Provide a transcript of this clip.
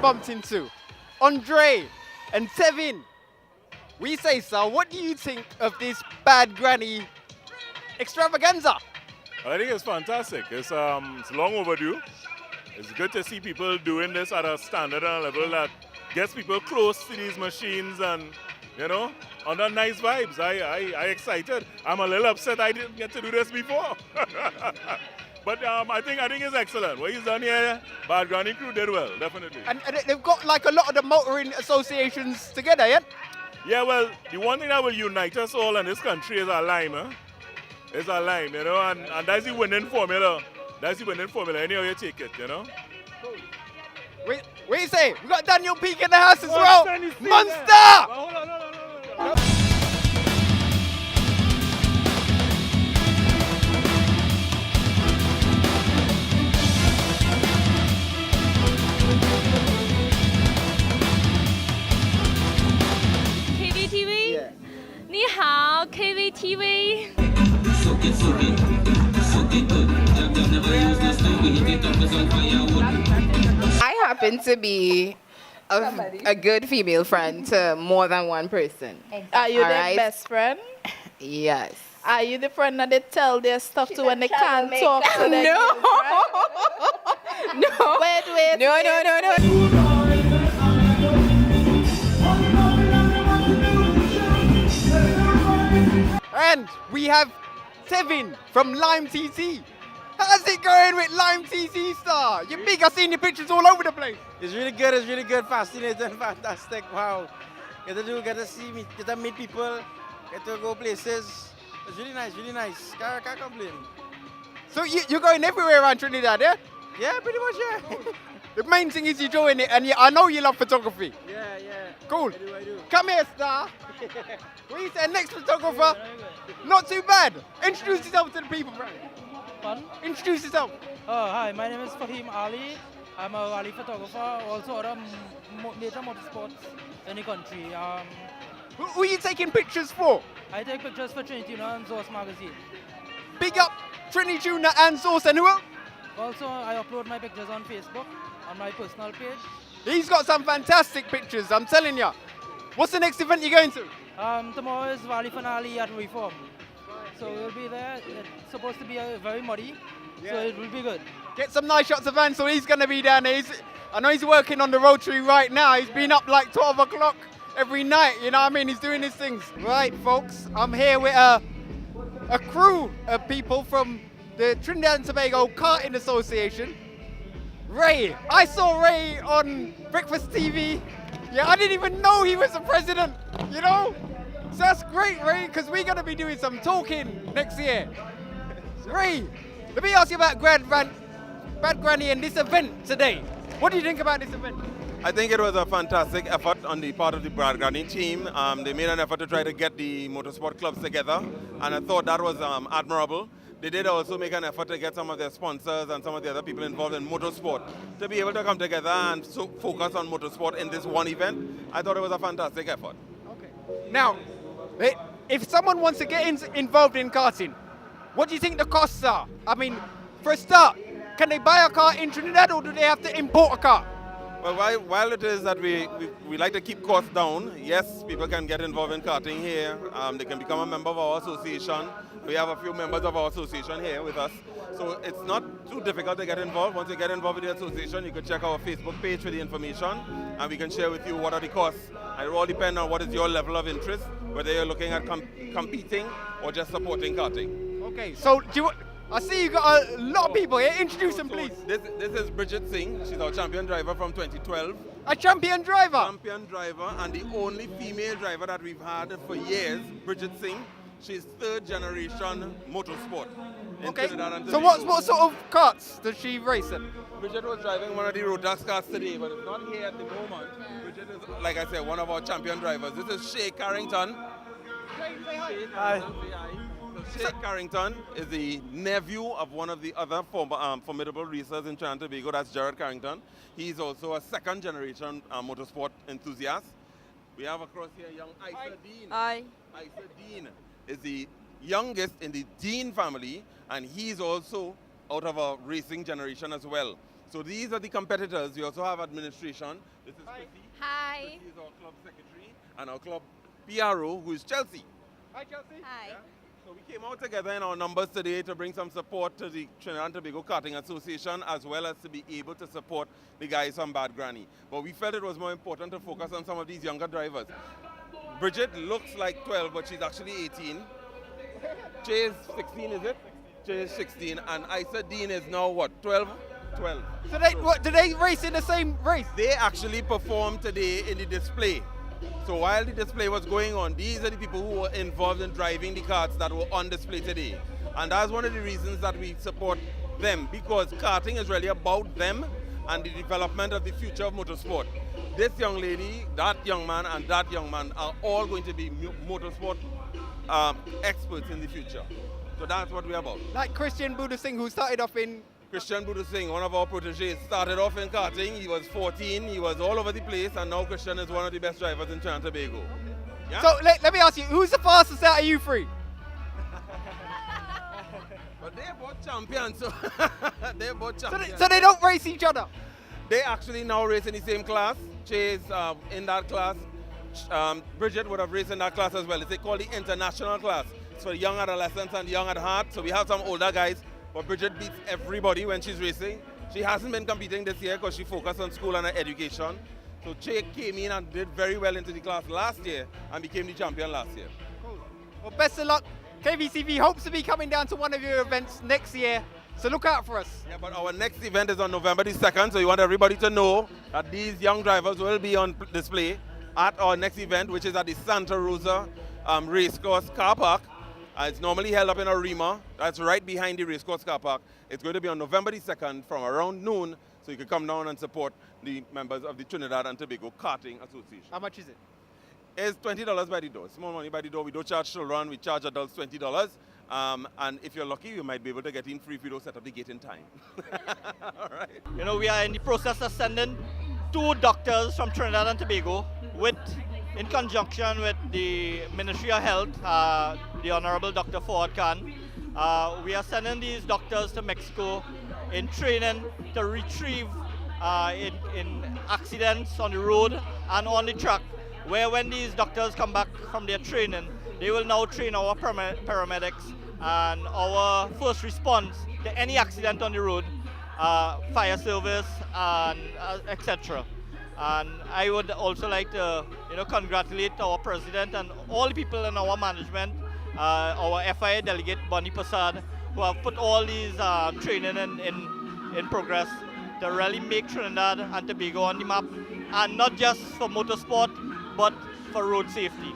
bumped into? Andre and Tevin. We say so. What do you think of this Bad Granny extravaganza? I think it's fantastic. It's long overdue. It's good to see people doing this at a standard and a level that gets people close to these machines and, you know, under nice vibes. I excited. I'm a little upset I didn't get to do this before. But I think it's excellent. What he's done here, Bad Granny crew did well, definitely. And they've got like a lot of the motoring associations together, yeah? Yeah, well, the one thing that will unite us all in this country is our lime, huh? It's our lime, you know, and that's the winning formula. That's the winning formula, anyhow you take it, you know? What do you say? We got Daniel Peak in the house as well. Monster! KVTV? Yeah. 你好 KVTV. I happen to be a good female friend to more than one person. Exactly. Are you their best friend? Yes. Are you the friend that they tell their stuff to when they can't talk to them? No. No. Wait. No. And we have Tevin from Lime TT. How's it going with Lime TT Star? You're big, I've seen your pictures all over the place. It's really good, fascinating, fantastic, wow. Get to see me, get to meet people, get to go places. It's really nice, can't complain. So you're going everywhere around Trinidad, yeah? Yeah, pretty much, yeah. The main thing is you're doing it, and I know you love photography. Yeah. Cool. I do. Come here, Star. What are you saying, next photographer? Not too bad. Introduce yourself to the people, bro. Pardon? Introduce yourself. Hi, my name is Fahim Ali. I'm a rally photographer, also other major motorsports in the country. Who are you taking pictures for? I take pictures for Trinity Tuna and Zorce magazine. Big up Trinity Tuna and Zorce, and who else? Also, I upload my pictures on Facebook, on my personal page. He's got some fantastic pictures, I'm telling you. What's the next event you're going to? Tomorrow is rally finale at Reform. So we'll be there. It's supposed to be very muddy, so it will be good. Get some nice shots of Ansel, he's going to be down there. I know he's working on the rotary right now. He's been up like 12 o'clock every night, you know what I mean? He's doing his things. Right, folks, I'm here with a crew of people from the Trinidad and Tobago Karting Association. Ray, I saw Ray on Breakfast TV. Yeah, I didn't even know he was the president, you know? So that's great, Ray, because we're going to be doing some talking next year. Ray, let me ask you about Bad Granny and this event today. What do you think about this event? I think it was a fantastic effort on the part of the Bad Granny team. They made an effort to try to get the motorsport clubs together, and I thought that was admirable. They did also make an effort to get some of their sponsors and some of the other people involved in motorsport to be able to come together and focus on motorsport in this one event. I thought it was a fantastic effort. Okay. Now, if someone wants to get involved in karting, what do you think the costs are? I mean, for a start, can they buy a car in Trinidad or do they have to import a car? Well, while it is that we like to keep costs down, yes, people can get involved in karting here. They can become a member of our association. We have a few members of our association here with us. So it's not too difficult to get involved. Once you get involved with the association, you can check our Facebook page for the information, and we can share with you what are the costs. And it all depends on what is your level of interest, whether you're looking at competing or just supporting karting. Okay, so I see you got a lot of people here. Introduce them, please. This is Bridget Singh. She's our champion driver from 2012. A champion driver? Champion driver, and the only female driver that we've had for years, Bridget Singh. She's third generation motorsport. Okay, so what sort of karts does she race in? Bridget was driving one of the Rotax cars today, but it's not here at the moment. Bridget is, like I said, one of our champion drivers. This is Shay Carrington. Hi. Shay Carrington is the nephew of one of the other formidable racers in Trinidad and Tobago, that's Jared Carrington. He's also a second generation motorsport enthusiast. We have across here young Isa Dean. Hi. Isa Dean is the youngest in the Dean family, and he's also out of a racing generation as well. So these are the competitors. We also have administration. This is Chrissy. Hi. Chrissy is our club secretary and our club PRO, who is Chelsea. Hi, Chelsea. Hi. So we came out together in our numbers today to bring some support to the Trinidad and Tobago Karting Association, as well as to be able to support the guys from BADGRANNY. But we felt it was more important to focus on some of these younger drivers. Bridget looks like 12, but she's actually 18. Jay is 16, is it? Jay is 16, and Isa Dean is now what, 12? 12. So do they race in the same race? They actually performed today in the display. So while the display was going on, these are the people who were involved in driving the karts that were on display today. And that's one of the reasons that we support them, because karting is really about them and the development of the future of motorsport. This young lady, that young man, and that young man are all going to be motorsport experts in the future. So that's what we're about. Like Christian Buddha Singh, who started off in... Christian Buddha Singh, one of our proteges, started off in karting. He was 14, he was all over the place, and now Christian is one of the best drivers in Trinidad and Tobago. Yeah? So let me ask you, who's the fastest out of you three? But they're both champions, so they're both champions. So they don't race each other? They actually now race in the same class. Chase in that class. Bridget would have raced in that class as well. It's called the international class. It's for young adolescents and young at heart. So we have some older guys, but Bridget beats everybody when she's racing. She hasn't been competing this year because she focused on school and her education. So Che came in and did very well into the class last year and became the champion last year. Cool. Well, best of luck. KVTV hopes to be coming down to one of your events next year, so look out for us. Yeah, but our next event is on November the 2nd, so we want everybody to know that these young drivers will be on display at our next event, which is at the Santa Rosa Racecourse Car Park. It's normally held up in a Rima. That's right behind the Racecourse Car Park. It's going to be on November the 2nd from around noon, so you can come down and support the members of the Trinidad and Tobago Karting Association. How much is it? It's $20 by the door. Small money by the door. We don't charge children. We charge adults $20. And if you're lucky, you might be able to get in free if you don't set up the gate in time. All right. You know, we are in the process of sending 2 doctors from Trinidad and Tobago in conjunction with the Ministry of Health, the Honorable Dr. Fawad Khan. We are sending these doctors to Mexico in training to retrieve in accidents on the road and on the track, where when these doctors come back from their training, they will now train our paramedics and our first response to any accident on the road, fire service, and etc. And I would also like to, congratulate our president and all the people in our management, our FIA delegate Bonnie Passad, who have put all these training in progress to really make Trinidad and Tobago on the map, and not just for motorsport, but for road safety.